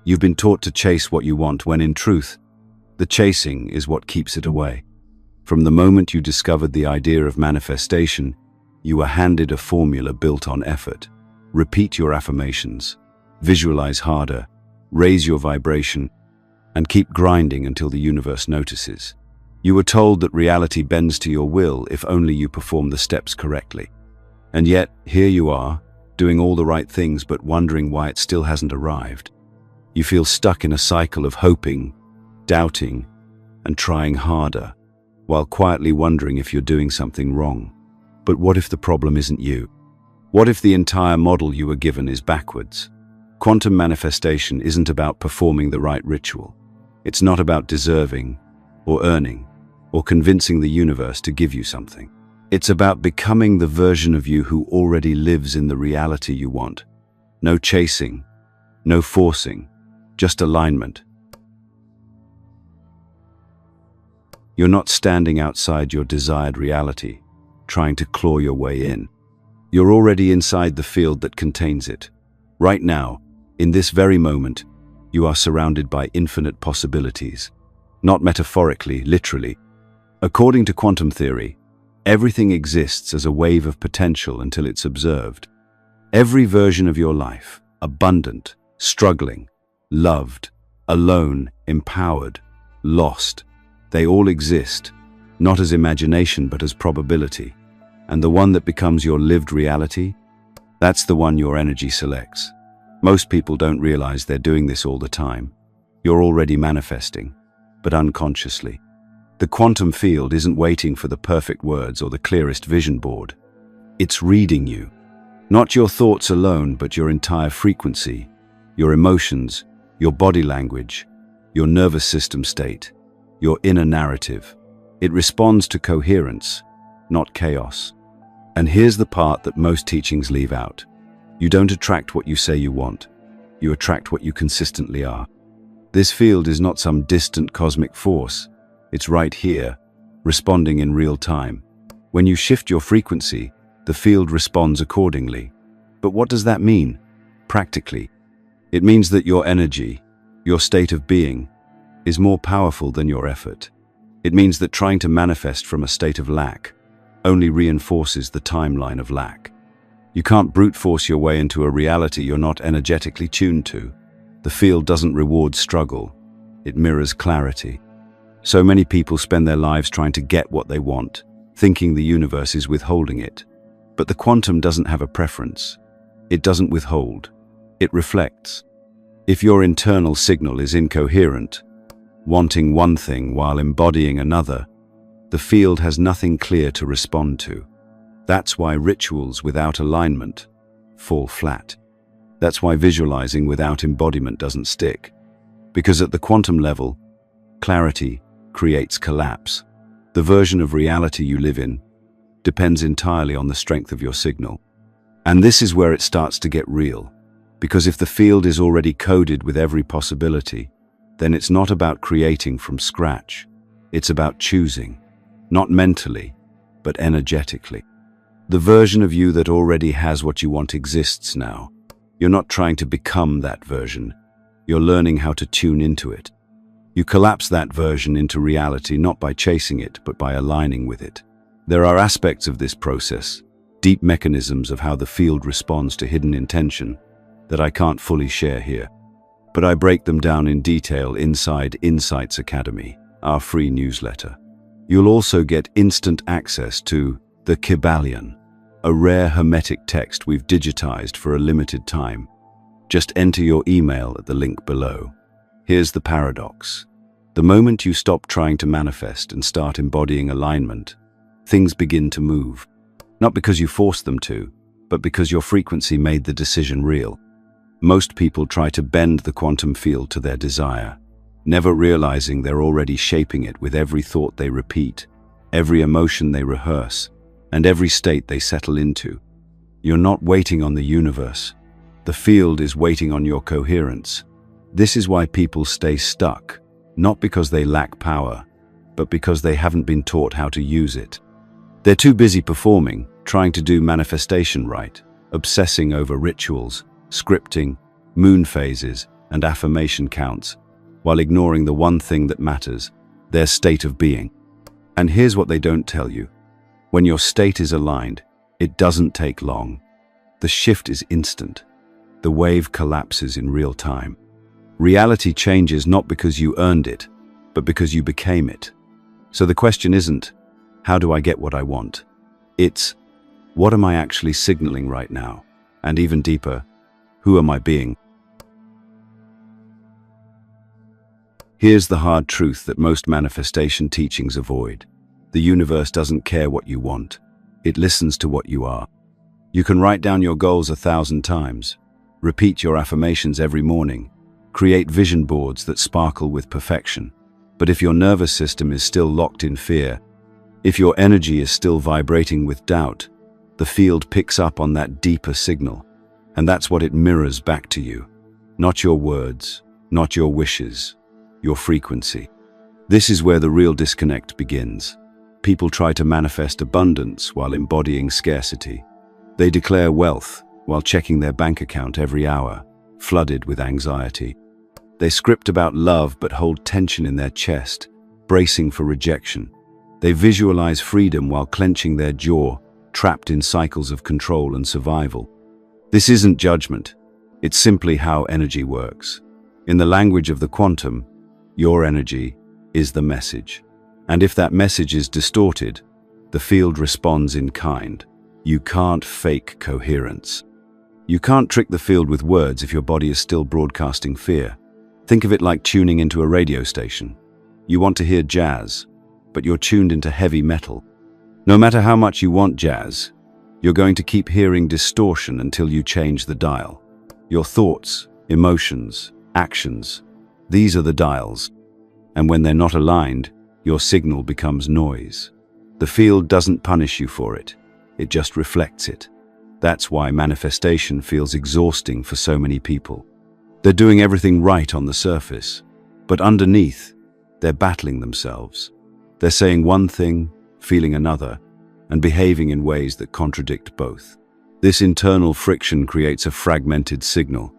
You've been taught to chase what you want when in truth, the chasing is what keeps it away. From the moment you discovered the idea of manifestation, you were handed a formula built on effort. Repeat your affirmations, visualize harder, raise your vibration, and keep grinding until the universe notices. You were told that reality bends to your will if only you perform the steps correctly. And yet, here you are, doing all the right things but wondering why it still hasn't arrived. You feel stuck in a cycle of hoping, doubting, and trying harder, while quietly wondering if you're doing something wrong. But what if the problem isn't you? What if the entire model you were given is backwards? Quantum manifestation isn't about performing the right ritual. It's not about deserving, or earning, or convincing the universe to give you something. It's about becoming the version of you who already lives in the reality you want. No chasing, no forcing, just alignment. You're not standing outside your desired reality, trying to claw your way in. You're already inside the field that contains it. Right now, in this very moment, you are surrounded by infinite possibilities. Not metaphorically, literally. According to quantum theory, everything exists as a wave of potential until it's observed. Every version of your life, abundant, struggling, loved, alone, empowered, lost, they all exist, not as imagination but as probability. And the one that becomes your lived reality, that's the one your energy selects. Most people don't realize they're doing this all the time. You're already manifesting, but unconsciously. The quantum field isn't waiting for the perfect words or the clearest vision board. It's reading you. Not your thoughts alone, but your entire frequency, your emotions, your body language, your nervous system state, your inner narrative. It responds to coherence, not chaos. And here's the part that most teachings leave out. You don't attract what you say you want. You attract what you consistently are. This field is not some distant cosmic force. It's right here, responding in real time. When you shift your frequency, the field responds accordingly. But what does that mean? Practically, it means that your energy, your state of being, is more powerful than your effort. It means that trying to manifest from a state of lack only reinforces the timeline of lack. You can't brute force your way into a reality you're not energetically tuned to. The field doesn't reward struggle, it mirrors clarity. So many people spend their lives trying to get what they want, thinking the universe is withholding it. But the quantum doesn't have a preference. It doesn't withhold. It reflects. If your internal signal is incoherent, wanting one thing while embodying another, the field has nothing clear to respond to. That's why rituals without alignment fall flat. That's why visualizing without embodiment doesn't stick. Because at the quantum level, clarity creates collapse. The version of reality you live in depends entirely on the strength of your signal. And this is where it starts to get real. Because if the field is already coded with every possibility, then it's not about creating from scratch. It's about choosing, not mentally, but energetically. The version of you that already has what you want exists now. You're not trying to become that version. You're learning how to tune into it. You collapse that version into reality not by chasing it, but by aligning with it. There are aspects of this process, deep mechanisms of how the field responds to hidden intention, that I can't fully share here. But I break them down in detail inside Insights Academy, our free newsletter. You'll also get instant access to the Kybalion, a rare hermetic text we've digitized for a limited time. Just enter your email at the link below. Here's the paradox. The moment you stop trying to manifest and start embodying alignment, things begin to move. Not because you forced them to, but because your frequency made the decision real. Most people try to bend the quantum field to their desire, never realizing they're already shaping it with every thought they repeat, every emotion they rehearse, and every state they settle into. You're not waiting on the universe. The field is waiting on your coherence. This is why people stay stuck, not because they lack power, but because they haven't been taught how to use it. They're too busy performing, trying to do manifestation right, obsessing over rituals, scripting, moon phases, and affirmation counts, while ignoring the one thing that matters, their state of being. And here's what they don't tell you. When your state is aligned, it doesn't take long. The shift is instant. The wave collapses in real time. Reality changes not because you earned it, but because you became it. So the question isn't, how do I get what I want? It's, what am I actually signaling right now? And even deeper, who am I being? Here's the hard truth that most manifestation teachings avoid. The universe doesn't care what you want. It listens to what you are. You can write down your goals 1,000 times, repeat your affirmations every morning, create vision boards that sparkle with perfection. But if your nervous system is still locked in fear, if your energy is still vibrating with doubt, the field picks up on that deeper signal, and that's what it mirrors back to you. Not your words, not your wishes, your frequency. This is where the real disconnect begins. People try to manifest abundance while embodying scarcity. They declare wealth while checking their bank account every hour, flooded with anxiety. They script about love but hold tension in their chest, bracing for rejection. They visualize freedom while clenching their jaw, trapped in cycles of control and survival. This isn't judgment. It's simply how energy works. In the language of the quantum, your energy is the message. And if that message is distorted, the field responds in kind. You can't fake coherence. You can't trick the field with words if your body is still broadcasting fear. Think of it like tuning into a radio station. You want to hear jazz, but you're tuned into heavy metal. No matter how much you want jazz, you're going to keep hearing distortion until you change the dial. Your thoughts, emotions, actions, these are the dials. And when they're not aligned, your signal becomes noise. The field doesn't punish you for it. It just reflects it. That's why manifestation feels exhausting for so many people. They're doing everything right on the surface, but underneath, they're battling themselves. They're saying one thing, feeling another, and behaving in ways that contradict both. This internal friction creates a fragmented signal.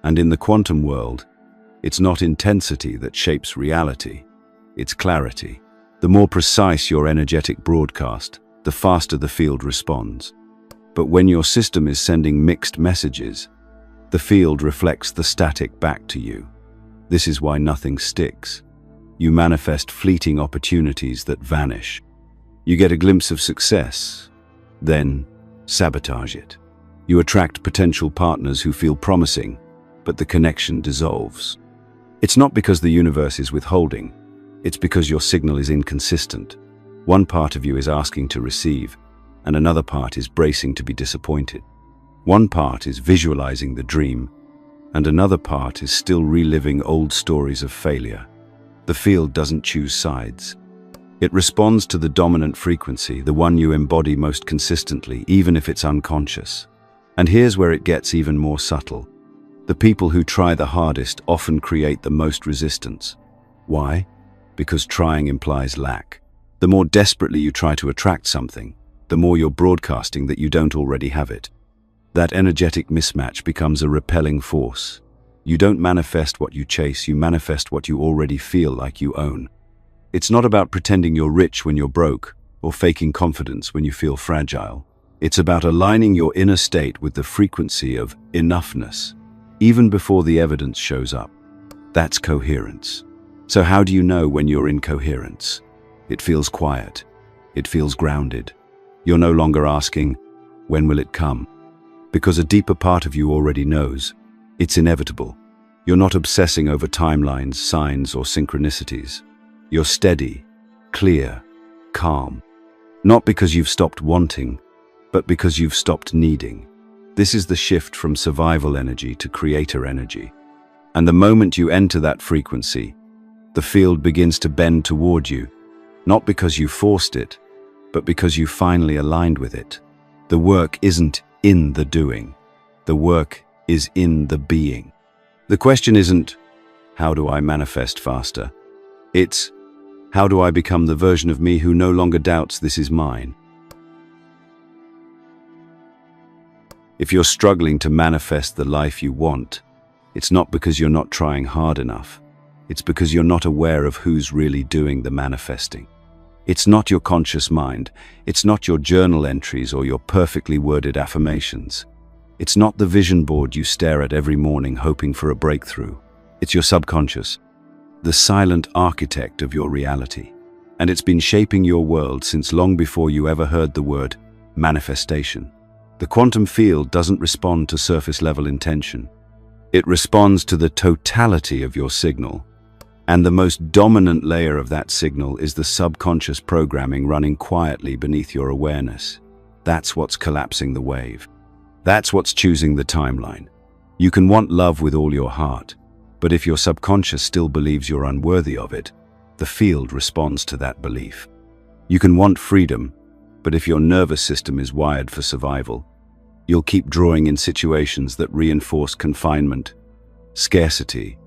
And in the quantum world, it's not intensity that shapes reality. It's clarity. The more precise your energetic broadcast, the faster the field responds. But when your system is sending mixed messages, the field reflects the static back to you. This is why nothing sticks. You manifest fleeting opportunities that vanish. You get a glimpse of success, then sabotage it. You attract potential partners who feel promising, but the connection dissolves. It's not because the universe is withholding. It's because your signal is inconsistent. One part of you is asking to receive, and another part is bracing to be disappointed. One part is visualizing the dream, and another part is still reliving old stories of failure. The field doesn't choose sides. It responds to the dominant frequency, the one you embody most consistently, even if it's unconscious. And here's where it gets even more subtle. The people who try the hardest often create the most resistance. Why? Because trying implies lack. The more desperately you try to attract something, the more you're broadcasting that you don't already have it. That energetic mismatch becomes a repelling force. You don't manifest what you chase, you manifest what you already feel like you own. It's not about pretending you're rich when you're broke, or faking confidence when you feel fragile. It's about aligning your inner state with the frequency of enoughness, even before the evidence shows up. That's coherence. So how do you know when you're in coherence? It feels quiet. It feels grounded. You're no longer asking, when will it come? Because a deeper part of you already knows. It's inevitable. You're not obsessing over timelines, signs, or synchronicities. You're steady, clear, calm. Not because you've stopped wanting, but because you've stopped needing. This is the shift from survival energy to creator energy. And the moment you enter that frequency, the field begins to bend toward you, not because you forced it, but because you finally aligned with it. The work isn't in the doing. The work is in the being. The question isn't, how do I manifest faster? It's, how do I become the version of me who no longer doubts this is mine? If you're struggling to manifest the life you want, It's not because you're not trying hard enough. It's because you're not aware of who's really doing the manifesting. It's not your conscious mind. It's not your journal entries or your perfectly worded affirmations. It's not the vision board you stare at every morning hoping for a breakthrough. It's your subconscious, the silent architect of your reality. And it's been shaping your world since long before you ever heard the word manifestation. The quantum field doesn't respond to surface-level intention. It responds to the totality of your signal. And the most dominant layer of that signal is the subconscious programming running quietly beneath your awareness. That's what's collapsing the wave. That's what's choosing the timeline. You can want love with all your heart, but if your subconscious still believes you're unworthy of it, the field responds to that belief. You can want freedom, but if your nervous system is wired for survival, you'll keep drawing in situations that reinforce confinement, scarcity,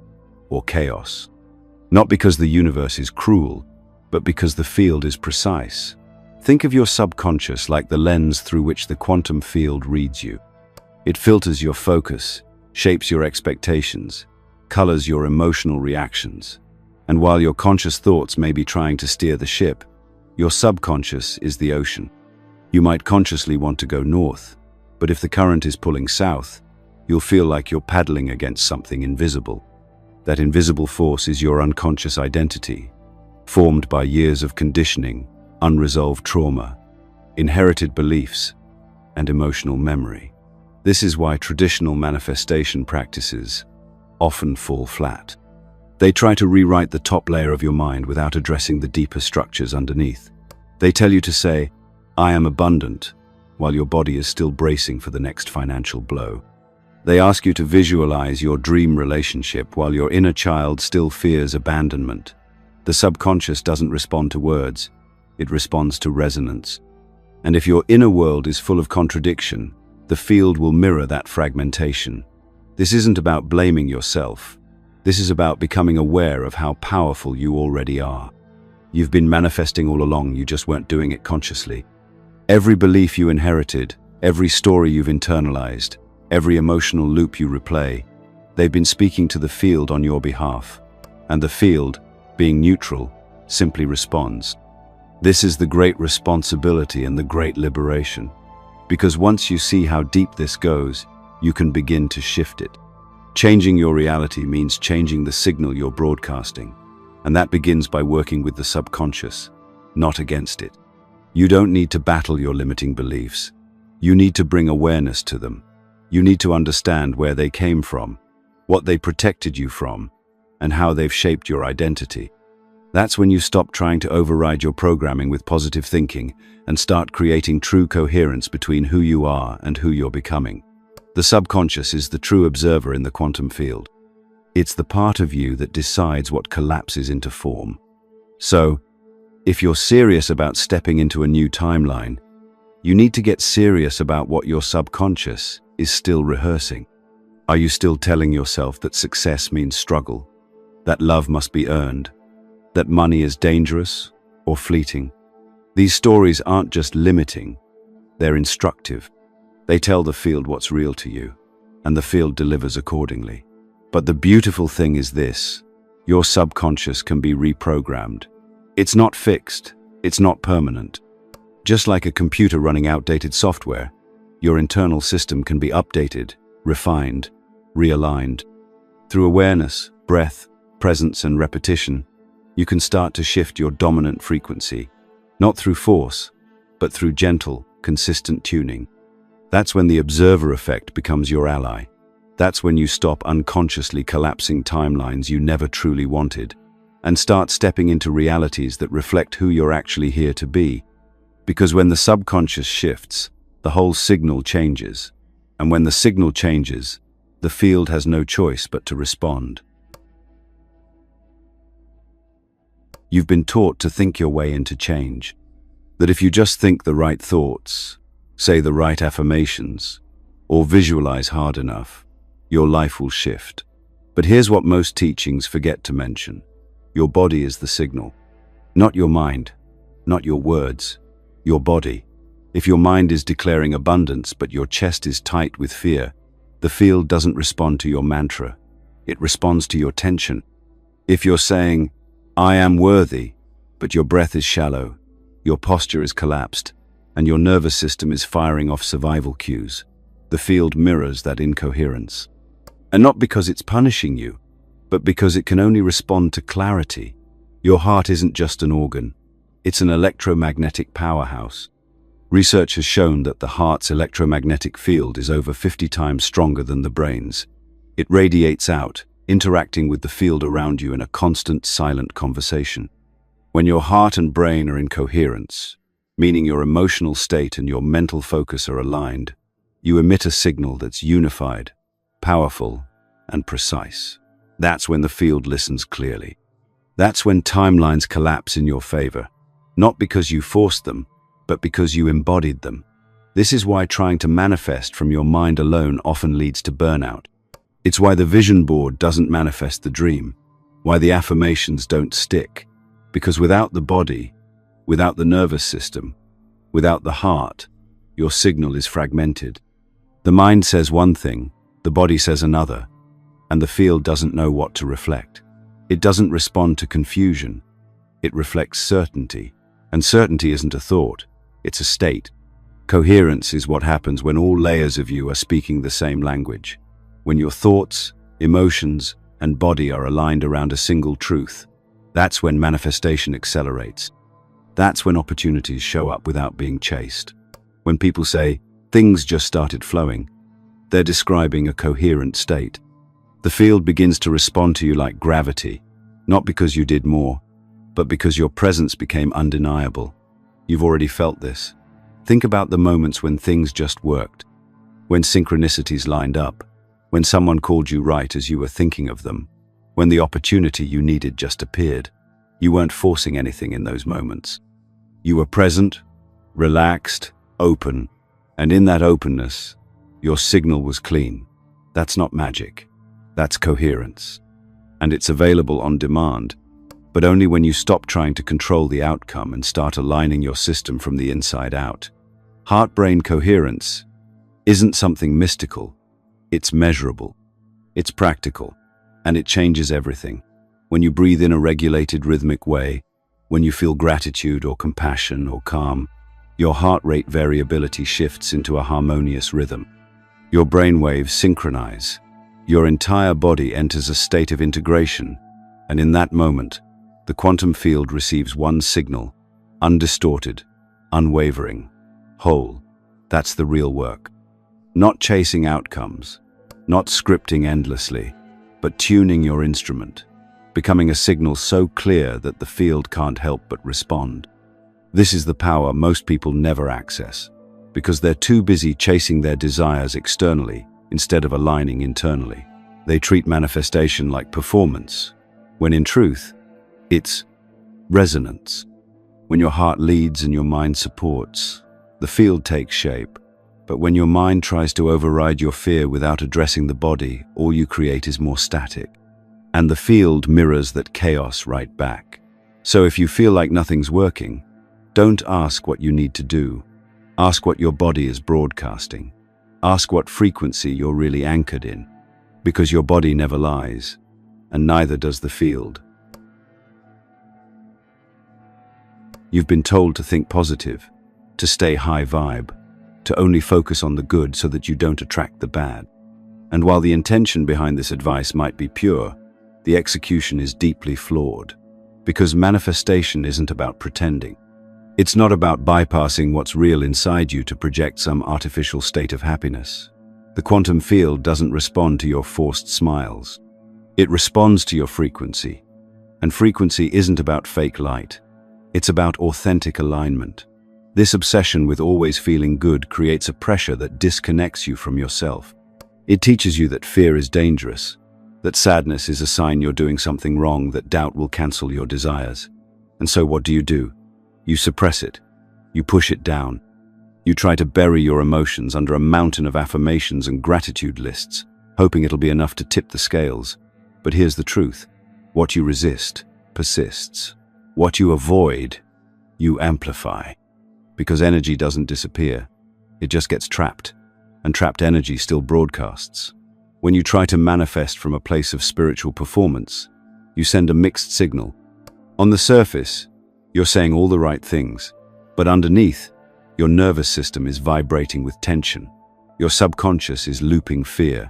or chaos. Not because the universe is cruel, but because the field is precise. Think of your subconscious like the lens through which the quantum field reads you. It filters your focus, shapes your expectations, colors your emotional reactions. And while your conscious thoughts may be trying to steer the ship, your subconscious is the ocean. You might consciously want to go north, but if the current is pulling south, you'll feel like you're paddling against something invisible. That invisible force is your unconscious identity, formed by years of conditioning, unresolved trauma, inherited beliefs, and emotional memory. This is why traditional manifestation practices often fall flat. They try to rewrite the top layer of your mind without addressing the deeper structures underneath. They tell you to say, "I am abundant," while your body is still bracing for the next financial blow. They ask you to visualize your dream relationship while your inner child still fears abandonment. The subconscious doesn't respond to words, it responds to resonance. And if your inner world is full of contradiction, the field will mirror that fragmentation. This isn't about blaming yourself. This is about becoming aware of how powerful you already are. You've been manifesting all along, you just weren't doing it consciously. Every belief you inherited, every story you've internalized, every emotional loop you replay, they've been speaking to the field on your behalf. And the field, being neutral, simply responds. This is the great responsibility and the great liberation. Because once you see how deep this goes, you can begin to shift it. Changing your reality means changing the signal you're broadcasting. And that begins by working with the subconscious, not against it. You don't need to battle your limiting beliefs. You need to bring awareness to them. You need to understand where they came from, what they protected you from, and how they've shaped your identity. That's when you stop trying to override your programming with positive thinking and start creating true coherence between who you are and who you're becoming. The subconscious is the true observer in the quantum field. It's the part of you that decides what collapses into form. So, if you're serious about stepping into a new timeline, you need to get serious about what your subconscious is still rehearsing. Are you still telling yourself that success means struggle, that love must be earned, that money is dangerous or fleeting? These stories aren't just limiting, they're instructive. They tell the field what's real to you, and the field delivers accordingly. But the beautiful thing is this: your subconscious can be reprogrammed. It's not fixed, it's not permanent. Just like a computer running outdated software, your internal system can be updated, refined, realigned. Through awareness, breath, presence, and repetition, you can start to shift your dominant frequency, not through force, but through gentle, consistent tuning. That's when the observer effect becomes your ally. That's when you stop unconsciously collapsing timelines you never truly wanted, and start stepping into realities that reflect who you're actually here to be. Because when the subconscious shifts, the whole signal changes. And when the signal changes, the field has no choice but to respond. You've been taught to think your way into change. That if you just think the right thoughts, say the right affirmations, or visualize hard enough, your life will shift. But here's what most teachings forget to mention. Your body is the signal. Not your mind, not your words, your body. If your mind is declaring abundance but your chest is tight with fear, the field doesn't respond to your mantra. It responds to your tension. If you're saying, "I am worthy," but your breath is shallow, your posture is collapsed, and your nervous system is firing off survival cues, the field mirrors that incoherence. And not because it's punishing you, but because it can only respond to clarity. Your heart isn't just an organ, it's an electromagnetic powerhouse. Research has shown that the heart's electromagnetic field is over 50 times stronger than the brain's. It radiates out, interacting with the field around you in a constant, silent conversation. When your heart and brain are in coherence, meaning your emotional state and your mental focus are aligned, you emit a signal that's unified, powerful, and precise. That's when the field listens clearly. That's when timelines collapse in your favor, not because you forced them, but because you embodied them. This is why trying to manifest from your mind alone often leads to burnout. It's why the vision board doesn't manifest the dream, why the affirmations don't stick. Because without the body, without the nervous system, without the heart, your signal is fragmented. The mind says one thing, the body says another, and the field doesn't know what to reflect. It doesn't respond to confusion. It reflects certainty. And certainty isn't a thought, it's a state. Coherence is what happens when all layers of you are speaking the same language. When your thoughts, emotions, and body are aligned around a single truth. That's when manifestation accelerates. That's when opportunities show up without being chased. When people say, "Things just started flowing," they're describing a coherent state. The field begins to respond to you like gravity, not because you did more, but because your presence became undeniable. You've already felt this. Think about the moments when things just worked, when synchronicities lined up, when someone called you right as you were thinking of them, when the opportunity you needed just appeared. You weren't forcing anything in those moments. You were present, relaxed, open, and in that openness, your signal was clean. That's not magic. That's coherence. And it's available on demand, but only when you stop trying to control the outcome and start aligning your system from the inside out. Heart-brain coherence isn't something mystical. It's measurable. It's practical. And it changes everything. When you breathe in a regulated rhythmic way, when you feel gratitude or compassion or calm, your heart rate variability shifts into a harmonious rhythm. Your brainwaves synchronize. Your entire body enters a state of integration, and in that moment, the quantum field receives one signal, undistorted, unwavering, whole. That's the real work. Not chasing outcomes, not scripting endlessly, but tuning your instrument, becoming a signal so clear that the field can't help but respond. This is the power most people never access, because they're too busy chasing their desires externally instead of aligning internally. They treat manifestation like performance, when in truth, it's resonance. When your heart leads and your mind supports, the field takes shape. But when your mind tries to override your fear without addressing the body, all you create is more static. And the field mirrors that chaos right back. So if you feel like nothing's working, don't ask what you need to do. Ask what your body is broadcasting. Ask what frequency you're really anchored in. Because your body never lies, and neither does the field. You've been told to think positive, to stay high vibe, to only focus on the good so that you don't attract the bad. And while the intention behind this advice might be pure, the execution is deeply flawed. Because manifestation isn't about pretending. It's not about bypassing what's real inside you to project some artificial state of happiness. The quantum field doesn't respond to your forced smiles. It responds to your frequency. And frequency isn't about fake light. It's about authentic alignment. This obsession with always feeling good creates a pressure that disconnects you from yourself. It teaches you that fear is dangerous, that sadness is a sign you're doing something wrong, that doubt will cancel your desires. And so what do? You suppress it. You push it down. You try to bury your emotions under a mountain of affirmations and gratitude lists, hoping it'll be enough to tip the scales. But here's the truth. What you resist persists. What you avoid, you amplify. Because energy doesn't disappear. It just gets trapped. And trapped energy still broadcasts. When you try to manifest from a place of spiritual performance, you send a mixed signal. On the surface, you're saying all the right things, but underneath, your nervous system is vibrating with tension. Your subconscious is looping fear,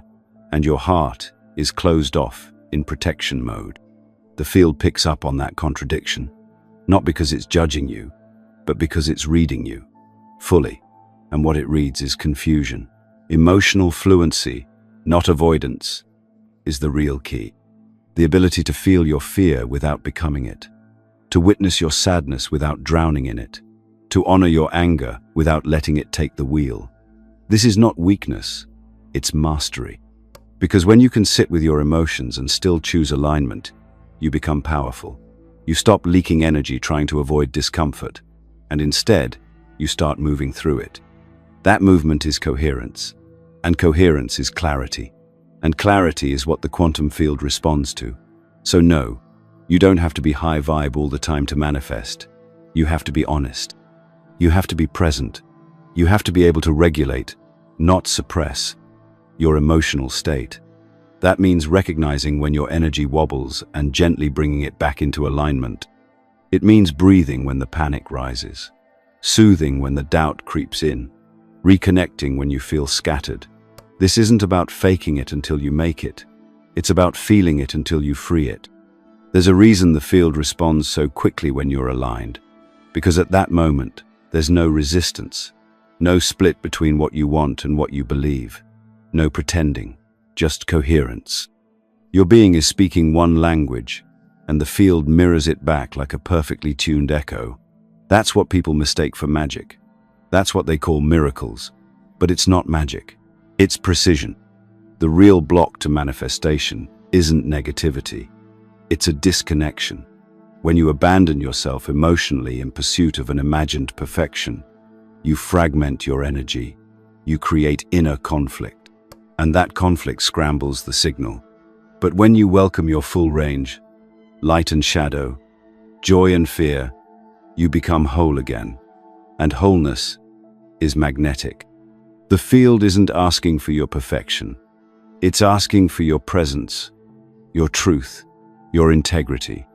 and your heart is closed off in protection mode. The field picks up on that contradiction, not because it's judging you, but because it's reading you fully. And what it reads is confusion. Emotional fluency, not avoidance, is the real key. The ability to feel your fear without becoming it, to witness your sadness without drowning in it, to honor your anger without letting it take the wheel. This is not weakness, it's mastery. Because when you can sit with your emotions and still choose alignment, you become powerful. You stop leaking energy trying to avoid discomfort, and instead, you start moving through it. That movement is coherence, and coherence is clarity. And clarity is what the quantum field responds to. So no, you don't have to be high vibe all the time to manifest. You have to be honest. You have to be present. You have to be able to regulate, not suppress, your emotional state. That means recognizing when your energy wobbles and gently bringing it back into alignment. It means breathing when the panic rises, soothing when the doubt creeps in, reconnecting when you feel scattered. This isn't about faking it until you make it. It's about feeling it until you free it. There's a reason the field responds so quickly when you're aligned, because at that moment, there's no resistance, no split between what you want and what you believe, no pretending, just coherence. Your being is speaking one language, and the field mirrors it back like a perfectly tuned echo. That's what people mistake for magic. That's what they call miracles. But it's not magic. It's precision. The real block to manifestation isn't negativity. It's a disconnection. When you abandon yourself emotionally in pursuit of an imagined perfection, you fragment your energy. You create inner conflict. And that conflict scrambles the signal. But when you welcome your full range, light and shadow, joy and fear, you become whole again. And wholeness is magnetic. The field isn't asking for your perfection. It's asking for your presence, your truth, your integrity.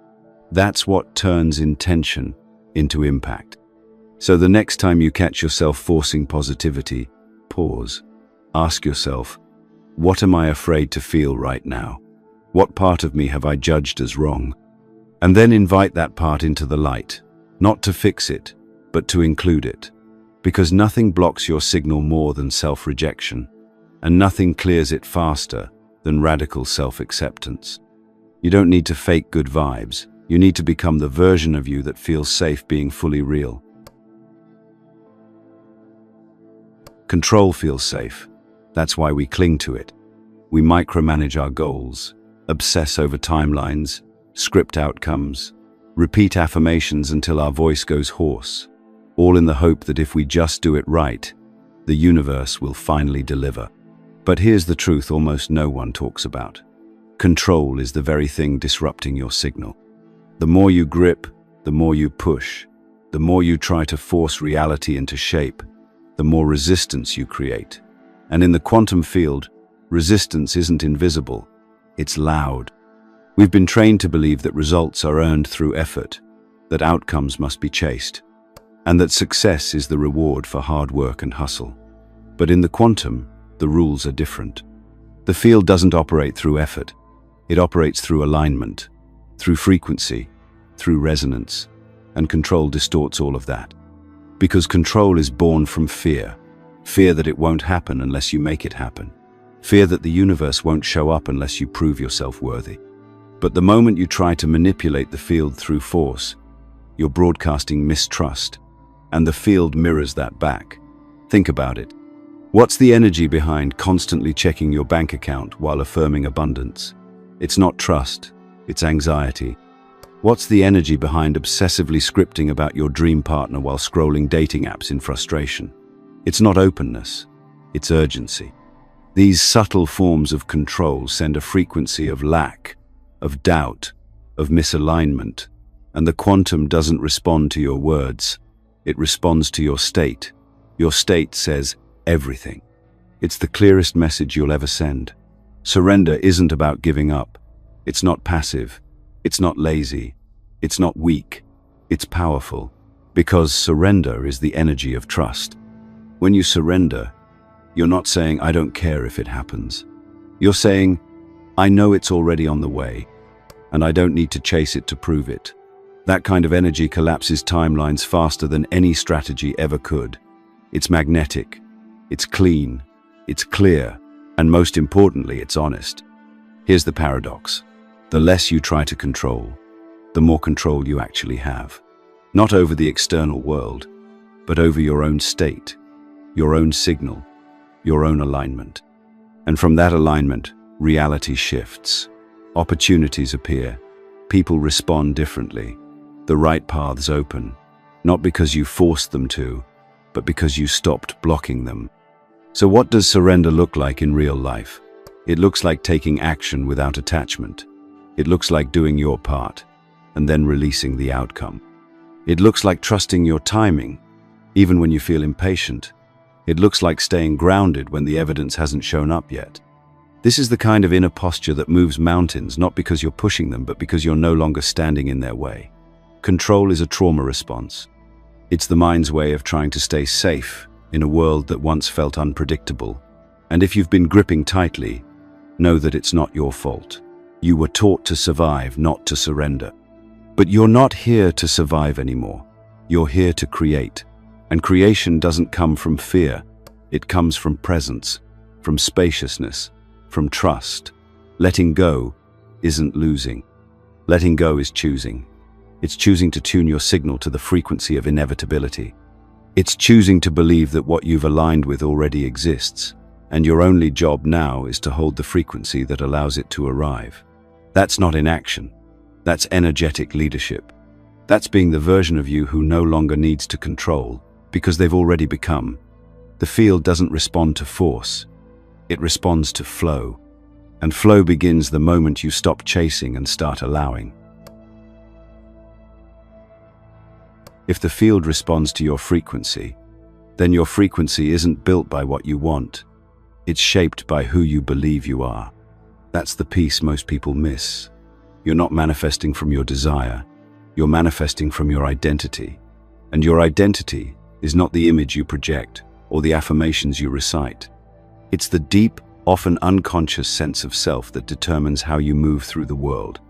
That's what turns intention into impact. So the next time you catch yourself forcing positivity, pause. Ask yourself, what am I afraid to feel right now? What part of me have I judged as wrong? And then invite that part into the light, not to fix it, but to include it. Because nothing blocks your signal more than self-rejection, and nothing clears it faster than radical self-acceptance. You don't need to fake good vibes. You need to become the version of you that feels safe being fully real. Control feels safe. That's why we cling to it. We micromanage our goals, obsess over timelines, script outcomes, repeat affirmations until our voice goes hoarse, all in the hope that if we just do it right, the universe will finally deliver. But here's the truth almost no one talks about. Control is the very thing disrupting your signal. The more you grip, the more you push, the more you try to force reality into shape, the more resistance you create. And in the quantum field, resistance isn't invisible, it's loud. We've been trained to believe that results are earned through effort, that outcomes must be chased, and that success is the reward for hard work and hustle. But in the quantum, the rules are different. The field doesn't operate through effort. It operates through alignment, through frequency, through resonance, and control distorts all of that. Because control is born from fear. Fear that it won't happen unless you make it happen. Fear that the universe won't show up unless you prove yourself worthy. But the moment you try to manipulate the field through force, you're broadcasting mistrust, and the field mirrors that back. Think about it. What's the energy behind constantly checking your bank account while affirming abundance? It's not trust, it's anxiety. What's the energy behind obsessively scripting about your dream partner while scrolling dating apps in frustration? It's not openness, it's urgency. These subtle forms of control send a frequency of lack, of doubt, of misalignment, and the quantum doesn't respond to your words, it responds to your state. Your state says everything. It's the clearest message you'll ever send. Surrender isn't about giving up. It's not passive. It's not lazy. It's not weak. It's powerful. Because surrender is the energy of trust. When you surrender, you're not saying, I don't care if it happens. You're saying, I know it's already on the way, and I don't need to chase it to prove it. That kind of energy collapses timelines faster than any strategy ever could. It's magnetic. It's clean. It's clear. And most importantly, it's honest. Here's the paradox. The less you try to control, the more control you actually have. Not over the external world, but over your own state, your own signal, your own alignment. And from that alignment, reality shifts. Opportunities appear. People respond differently. The right paths open, not because you forced them to, but because you stopped blocking them. So what does surrender look like in real life? It looks like taking action without attachment. It looks like doing your part, and then releasing the outcome. It looks like trusting your timing, even when you feel impatient. It looks like staying grounded when the evidence hasn't shown up yet. This is the kind of inner posture that moves mountains, not because you're pushing them, but because you're no longer standing in their way. Control is a trauma response. It's the mind's way of trying to stay safe in a world that once felt unpredictable. And if you've been gripping tightly, know that it's not your fault. You were taught to survive, not to surrender. But you're not here to survive anymore. You're here to create. And creation doesn't come from fear. It comes from presence, from spaciousness, from trust. Letting go isn't losing. Letting go is choosing. It's choosing to tune your signal to the frequency of inevitability. It's choosing to believe that what you've aligned with already exists, and your only job now is to hold the frequency that allows it to arrive. That's not inaction. That's energetic leadership. That's being the version of you who no longer needs to control, because they've already become. The field doesn't respond to force. It responds to flow. And flow begins the moment you stop chasing and start allowing. If the field responds to your frequency, then your frequency isn't built by what you want. It's shaped by who you believe you are. That's the piece most people miss. You're not manifesting from your desire. You're manifesting from your identity. And your identity is not the image you project or the affirmations you recite. It's the deep, often unconscious sense of self that determines how you move through the world,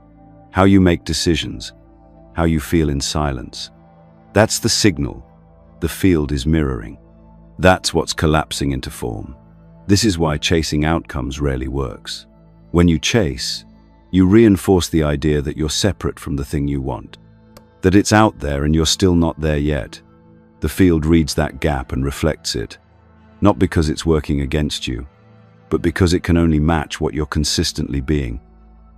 how you make decisions, how you feel in silence. That's the signal the field is mirroring. That's what's collapsing into form. This is why chasing outcomes rarely works. When you chase, you reinforce the idea that you're separate from the thing you want, that it's out there and you're still not there yet. The field reads that gap and reflects it, not because it's working against you, but because it can only match what you're consistently being.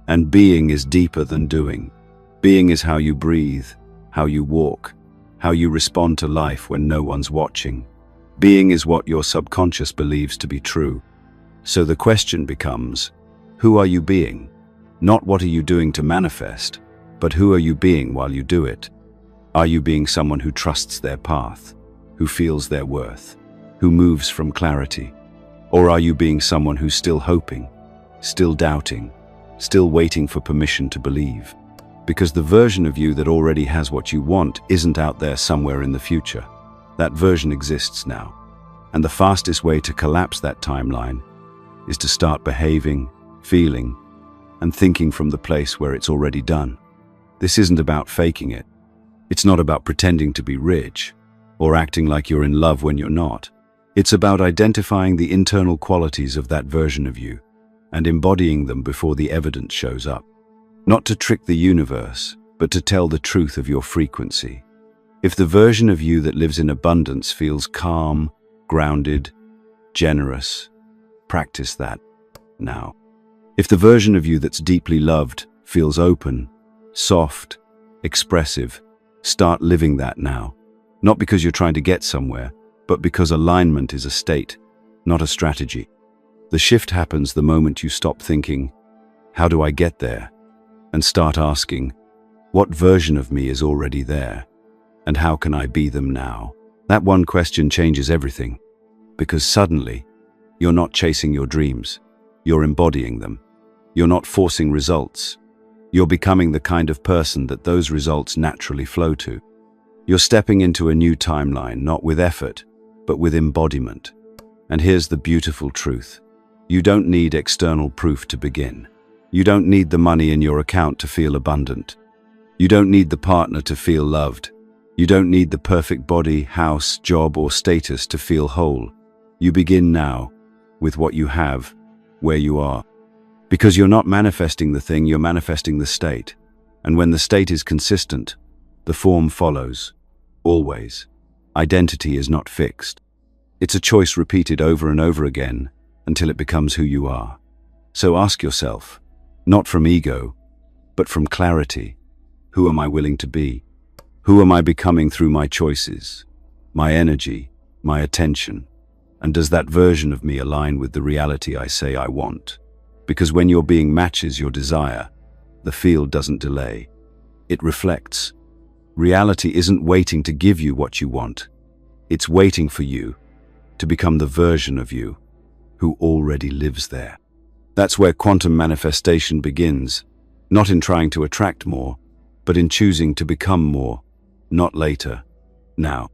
And being is deeper than doing. Being is how you breathe, how you walk, how you respond to life when no one's watching. Being is what your subconscious believes to be true. So the question becomes, who are you being? Not what are you doing to manifest, but who are you being while you do it? Are you being someone who trusts their path, who feels their worth, who moves from clarity? Or are you being someone who's still hoping, still doubting, still waiting for permission to believe? Because the version of you that already has what you want isn't out there somewhere in the future. That version exists now. And the fastest way to collapse that timeline is to start behaving, feeling, and thinking from the place where it's already done. This isn't about faking it. It's not about pretending to be rich or acting like you're in love when you're not. It's about identifying the internal qualities of that version of you and embodying them before the evidence shows up. Not to trick the universe, but to tell the truth of your frequency. If the version of you that lives in abundance feels calm, grounded, generous, practice that now. If the version of you that's deeply loved feels open, soft, expressive, start living that now. Not because you're trying to get somewhere, but because alignment is a state, not a strategy. The shift happens the moment you stop thinking, how do I get there? And start asking, what version of me is already there? And how can I be them now? That one question changes everything, because suddenly, you're not chasing your dreams. You're embodying them. You're not forcing results. You're becoming the kind of person that those results naturally flow to. You're stepping into a new timeline, not with effort, but with embodiment. And here's the beautiful truth. You don't need external proof to begin. You don't need the money in your account to feel abundant. You don't need the partner to feel loved. You don't need the perfect body, house, job, or status to feel whole. You begin now with what you have, where you are. Because you're not manifesting the thing, you're manifesting the state. And when the state is consistent, the form follows. Always. Identity is not fixed. It's a choice repeated over and over again until it becomes who you are. So ask yourself, not from ego, but from clarity, who am I willing to be? Who am I becoming through my choices, my energy, my attention? And does that version of me align with the reality I say I want? Because when your being matches your desire, the field doesn't delay. It reflects. Reality isn't waiting to give you what you want. It's waiting for you to become the version of you who already lives there. That's where quantum manifestation begins, not in trying to attract more, but in choosing to become more, not later, now.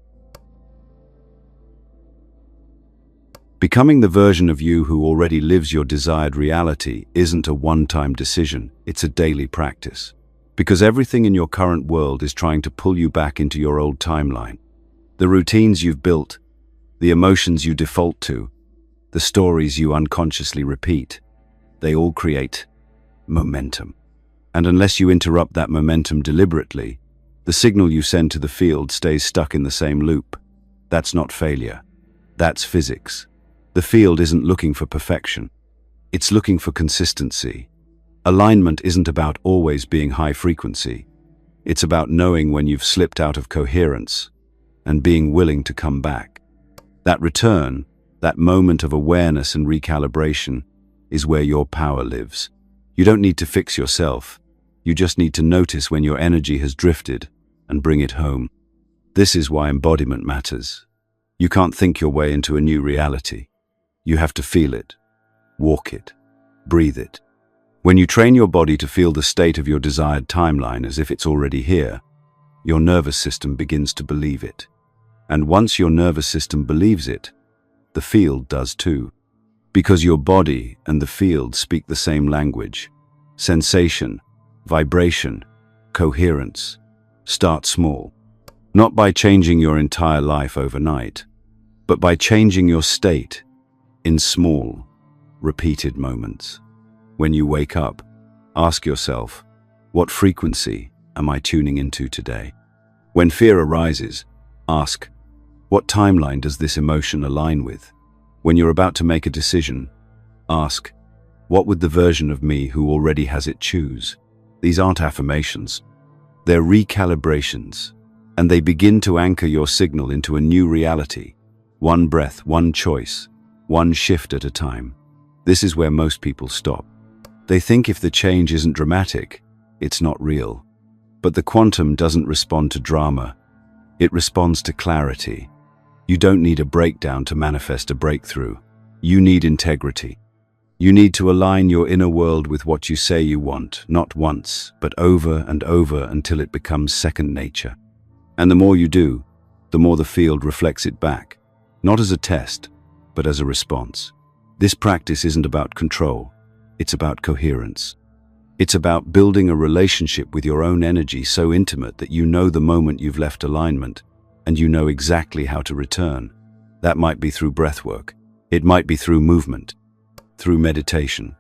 Becoming the version of you who already lives your desired reality isn't a one-time decision, it's a daily practice. Because everything in your current world is trying to pull you back into your old timeline. The routines you've built, the emotions you default to, the stories you unconsciously repeat, they all create momentum. And unless you interrupt that momentum deliberately, the signal you send to the field stays stuck in the same loop. That's not failure. That's physics. The field isn't looking for perfection. It's looking for consistency. Alignment isn't about always being high frequency. It's about knowing when you've slipped out of coherence and being willing to come back. That return, that moment of awareness and recalibration, is where your power lives. You don't need to fix yourself. You just need to notice when your energy has drifted and bring it home. This is why embodiment matters. You can't think your way into a new reality. You have to feel it, walk it, breathe it. When you train your body to feel the state of your desired timeline as if it's already here, your nervous system begins to believe it. And once your nervous system believes it, the field does too. Because your body and the field speak the same language. Sensation, vibration, coherence. Start small. Not by changing your entire life overnight, but by changing your state in small, repeated moments. When you wake up, ask yourself, what frequency am I tuning into today? When fear arises, ask, what timeline does this emotion align with? When you're about to make a decision, ask, what would the version of me who already has it choose? These aren't affirmations. They're recalibrations, and they begin to anchor your signal into a new reality. One breath, one choice, one shift at a time. This is where most people stop. They think if the change isn't dramatic, it's not real. But the quantum doesn't respond to drama. It responds to clarity. You don't need a breakdown to manifest a breakthrough. You need integrity. You need to align your inner world with what you say you want, not once, but over and over until it becomes second nature. And the more you do, the more the field reflects it back, not as a test, but as a response. This practice isn't about control. It's about coherence. It's about building a relationship with your own energy so intimate that you know the moment you've left alignment, and you know exactly how to return. That might be through breathwork. It might be through movement, through meditation,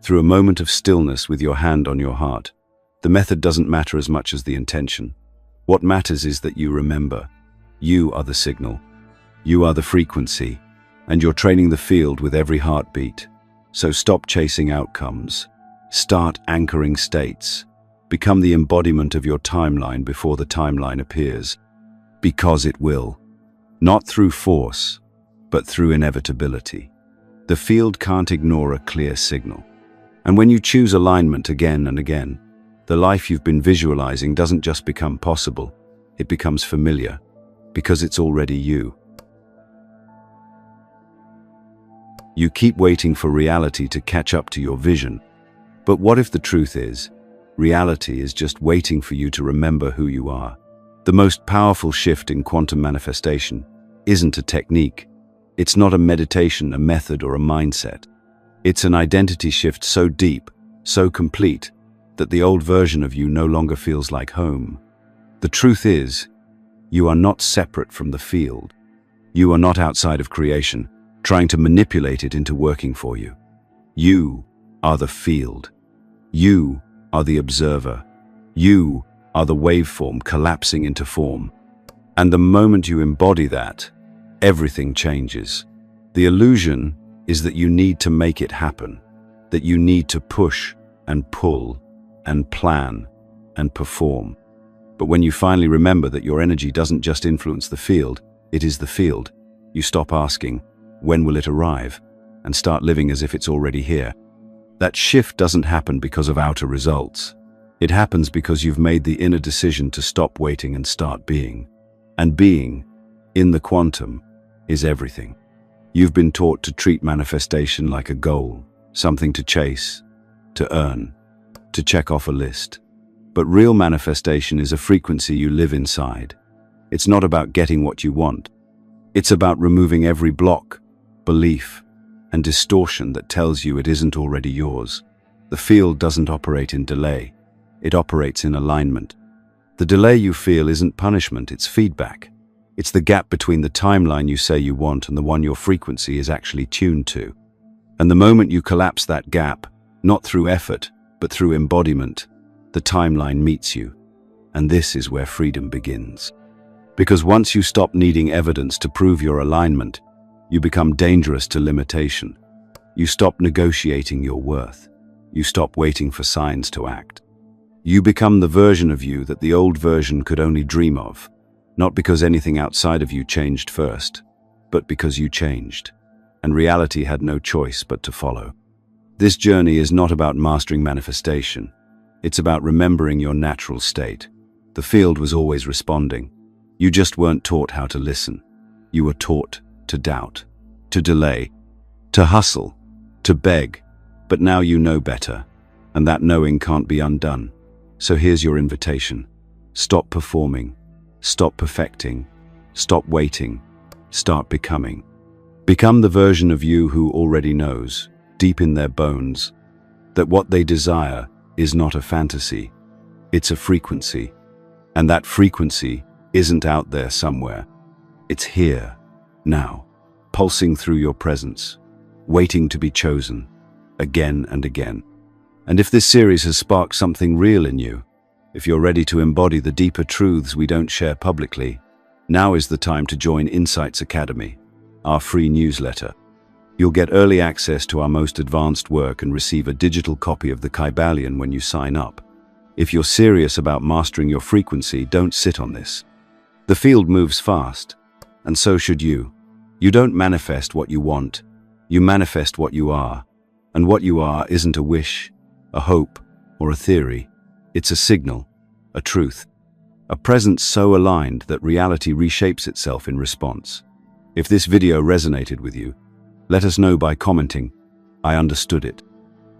through a moment of stillness with your hand on your heart. The method doesn't matter as much as the intention. What matters is that you remember. You are the signal. You are the frequency, and you're training the field with every heartbeat. So stop chasing outcomes. Start anchoring states. Become the embodiment of your timeline before the timeline appears. Because it will. Not through force, but through inevitability. The field can't ignore a clear signal. And when you choose alignment again and again, the life you've been visualizing doesn't just become possible, it becomes familiar, because it's already you. You keep waiting for reality to catch up to your vision. But what if the truth is, reality is just waiting for you to remember who you are? The most powerful shift in quantum manifestation isn't a technique. It's not a meditation, a method, or a mindset. It's an identity shift so deep, so complete, that the old version of you no longer feels like home. The truth is, you are not separate from the field. You are not outside of creation, trying to manipulate it into working for you. You are the field. You are the observer. You are the waveform collapsing into form. And the moment you embody that, everything changes. The illusion is that you need to make it happen, that you need to push and pull and plan and perform. But when you finally remember that your energy doesn't just influence the field, it is the field, you stop asking, when will it arrive, and start living as if it's already here. That shift doesn't happen because of outer results. It happens because you've made the inner decision to stop waiting and start being. And being, in the quantum, is everything. You've been taught to treat manifestation like a goal, something to chase, to earn, to check off a list. But real manifestation is a frequency you live inside. It's not about getting what you want. It's about removing every block, belief, and distortion that tells you it isn't already yours. The field doesn't operate in delay. It operates in alignment. The delay you feel isn't punishment, it's feedback. It's the gap between the timeline you say you want and the one your frequency is actually tuned to. And the moment you collapse that gap, not through effort, but through embodiment, the timeline meets you. And this is where freedom begins. Because once you stop needing evidence to prove your alignment, you become dangerous to limitation. You stop negotiating your worth. You stop waiting for signs to act. You become the version of you that the old version could only dream of, not because anything outside of you changed first, but because you changed, and reality had no choice but to follow. This journey is not about mastering manifestation. It's about remembering your natural state. The field was always responding. You just weren't taught how to listen. You were taught to doubt, to delay, to hustle, to beg. But now you know better, and that knowing can't be undone. So here's your invitation. Stop performing. Stop perfecting. Stop waiting. Start becoming. Become the version of you who already knows, deep in their bones, that what they desire is not a fantasy. It's a frequency. And that frequency isn't out there somewhere. It's here, now, pulsing through your presence, waiting to be chosen, again and again. And if this series has sparked something real in you, if you're ready to embody the deeper truths we don't share publicly, now is the time to join Insights Academy, our free newsletter. You'll get early access to our most advanced work and receive a digital copy of the Kybalion when you sign up. If you're serious about mastering your frequency, don't sit on this. The field moves fast, and so should you. You don't manifest what you want, you manifest what you are. And what you are isn't a wish, a hope, or a theory. It's a signal, a truth, a presence so aligned that reality reshapes itself in response. If this video resonated with you, let us know by commenting, "I understood it."